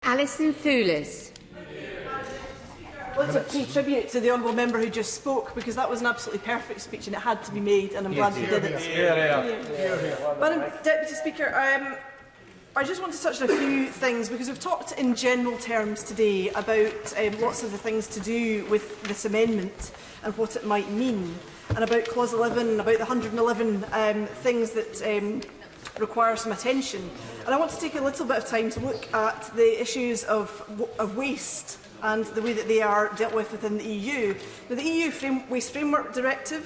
Alison Thewliss. I want to pay tribute to the honourable member who just spoke, because that was an absolutely perfect speech and it had to be made, and I'm glad he did it. Madam Deputy Speaker, I just want to touch on a few things, because we've talked in general terms today about lots of the things to do with this amendment and what it might mean, and about Clause 11, about the 111 things that require some attention. And I want to take a little bit of time to look at the issues of waste and the way that they are dealt with within the EU. Now, the EU Waste Framework Directive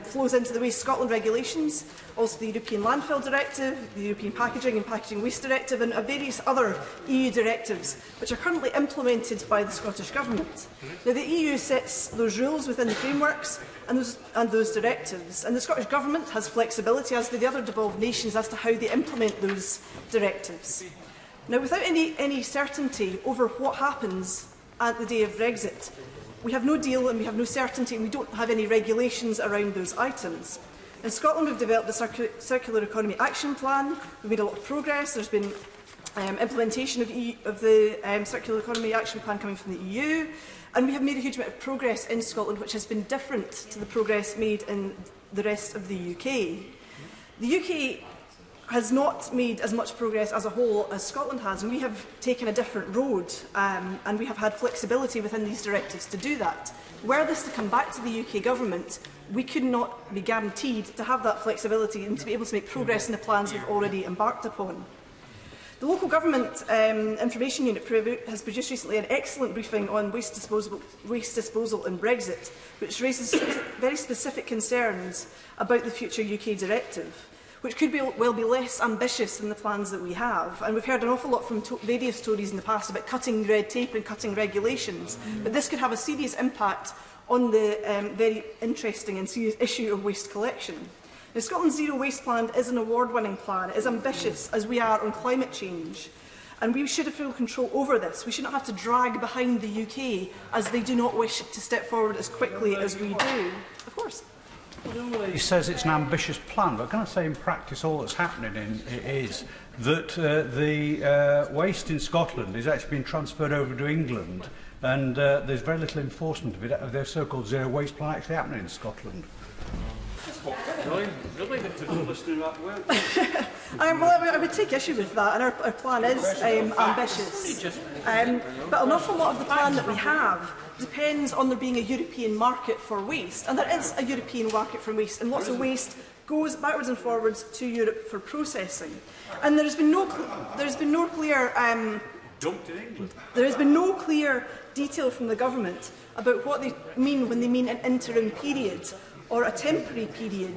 flows into the Waste Scotland regulations, also the European Landfill Directive, the European Packaging and Packaging Waste Directive, and various other EU directives, which are currently implemented by the Scottish Government. Now, the EU sets those rules within the frameworks and those directives, and the Scottish Government has flexibility, as do the other devolved nations, as to how they implement those directives. Now, without any certainty over what happens at the day of Brexit, we have no deal and we have no certainty, and we don't have any regulations around those items. In Scotland, we've developed a Circular Economy Action Plan. We've made a lot of progress. There's been implementation of the Circular Economy Action Plan coming from the EU, and we have made a huge amount of progress in Scotland, which has been different to the progress made in the rest of the UK. The UK has not made as much progress as a whole as Scotland has, and we have taken a different road, and we have had flexibility within these directives to do that. Were this to come back to the UK Government, we could not be guaranteed to have that flexibility and to be able to make progress in the plans we've already embarked upon. The Local Government Information Unit has produced recently an excellent briefing on waste disposal and Brexit, which raises very specific concerns about the future UK directive, which could well be less ambitious than the plans that we have. And we've heard an awful lot from various Tories in the past about cutting red tape and cutting regulations, but this could have a serious impact on the very interesting and serious issue of waste collection. Now, Scotland's Zero Waste Plan is an award-winning plan. It is ambitious, as we are on climate change, and we should have full control over this. We should not have to drag behind the UK, as they do not wish to step forward as quickly as we do. Of course. He says it's an ambitious plan, but can I say in practice all that's happening is that the waste in Scotland is actually being transferred over to England, and there's very little enforcement of their so-called zero waste plan actually happening in Scotland. Well, I would take issue with that, and our plan is ambitious. But an awful lot of the plan that we have depends on there being a European market for waste, and there is a European market for waste, and lots of waste goes backwards and forwards to Europe for processing. And there has been no clear detail from the government about what they mean when they mean an interim period or a temporary period,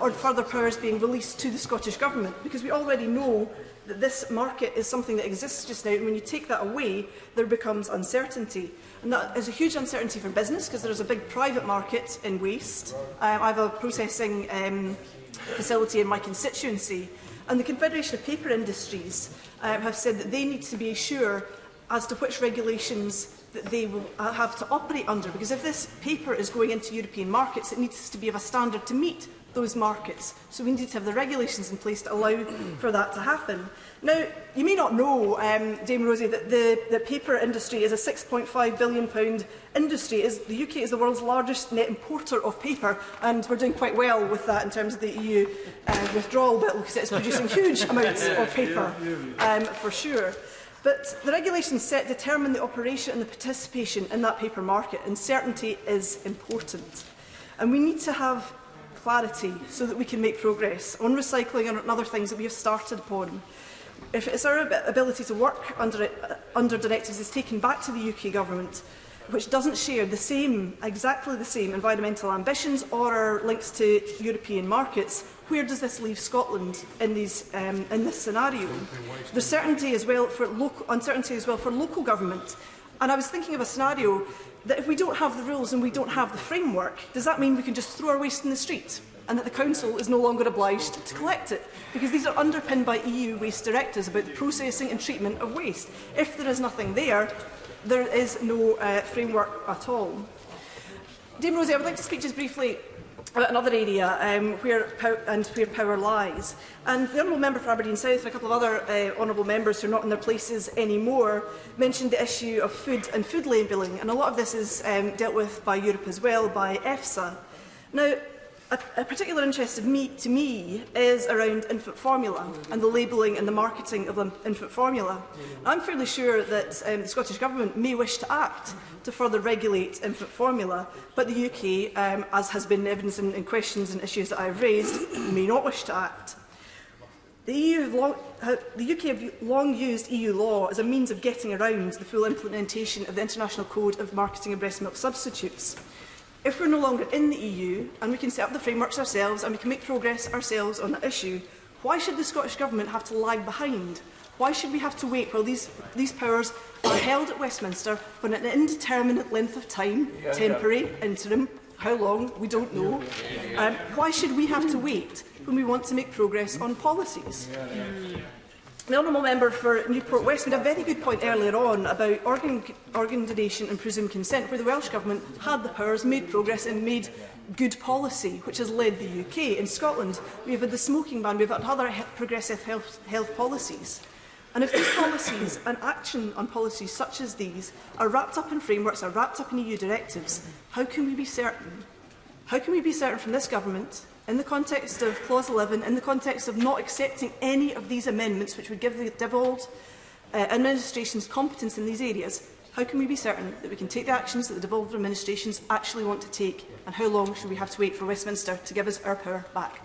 or further powers being released to the Scottish Government, because we already know that this market is something that exists just now, and when you take that away, there becomes uncertainty. And that is a huge uncertainty for business, because there is a big private market in waste. I have a processing facility in my constituency, and the Confederation of Paper Industries have said that they need to be sure as to which regulations that they will have to operate under, because if this paper is going into European markets, it needs to be of a standard to meet those markets. So we need to have the regulations in place to allow for that to happen. Now, you may not know, Dame Rosie, that the paper industry is a £6.5 billion industry. The UK is the world's largest net importer of paper, and we're doing quite well with that in terms of the EU withdrawal bill, because it's producing huge amounts of paper, for sure. But the regulations set determine the operation and the participation in that paper market, and certainty is important. And we need to have clarity so that we can make progress on recycling and on other things that we have started upon. If it's our ability to work under directives is taken back to the UK Government, which doesn't share exactly the same environmental ambitions or our links to European markets, where does this leave Scotland in this scenario? There's uncertainty as well for local government. And I was thinking of a scenario that if we don't have the rules and we don't have the framework, does that mean we can just throw our waste in the street and that the council is no longer obliged to collect it? Because these are underpinned by EU waste directives about the processing and treatment of waste. If there is nothing there, there is no framework at all. Dame Rosie, I would like to speak just briefly about another area where power lies. And the Honourable Member for Aberdeen South and a couple of other Honourable Members who are not in their places anymore mentioned the issue of food and food labelling, and a lot of this is dealt with by Europe as well, by EFSA. Now, a particular interest to me is around infant formula and the labelling and the marketing of infant formula. I'm fairly sure that the Scottish Government may wish to act to further regulate infant formula, but the UK, as has been evidence in questions and issues that I have raised, may not wish to act. The UK have long used EU law as a means of getting around the full implementation of the International Code of Marketing of Breast Milk Substitutes. If we're no longer in the EU and we can set up the frameworks ourselves and we can make progress ourselves on that issue, why should the Scottish Government have to lag behind? Why should we have to wait while these powers are held at Westminster for an indeterminate length of time, temporary, interim, how long, we don't know. Why should we have to wait when we want to make progress on policies? The Honourable Member for Newport West made a very good point earlier on about organ donation and presumed consent, where the Welsh Government had the powers, made progress and made good policy, which has led the UK. In Scotland, we've had the smoking ban, we've had other progressive health policies. And if these policies and action on policies such as these are wrapped up in frameworks, are wrapped up in EU directives, how can we be certain? How can we be certain from this Government, in the context of Clause 11, in the context of not accepting any of these amendments which would give the devolved administrations competence in these areas, how can we be certain that we can take the actions that the devolved administrations actually want to take, and how long should we have to wait for Westminster to give us our power back?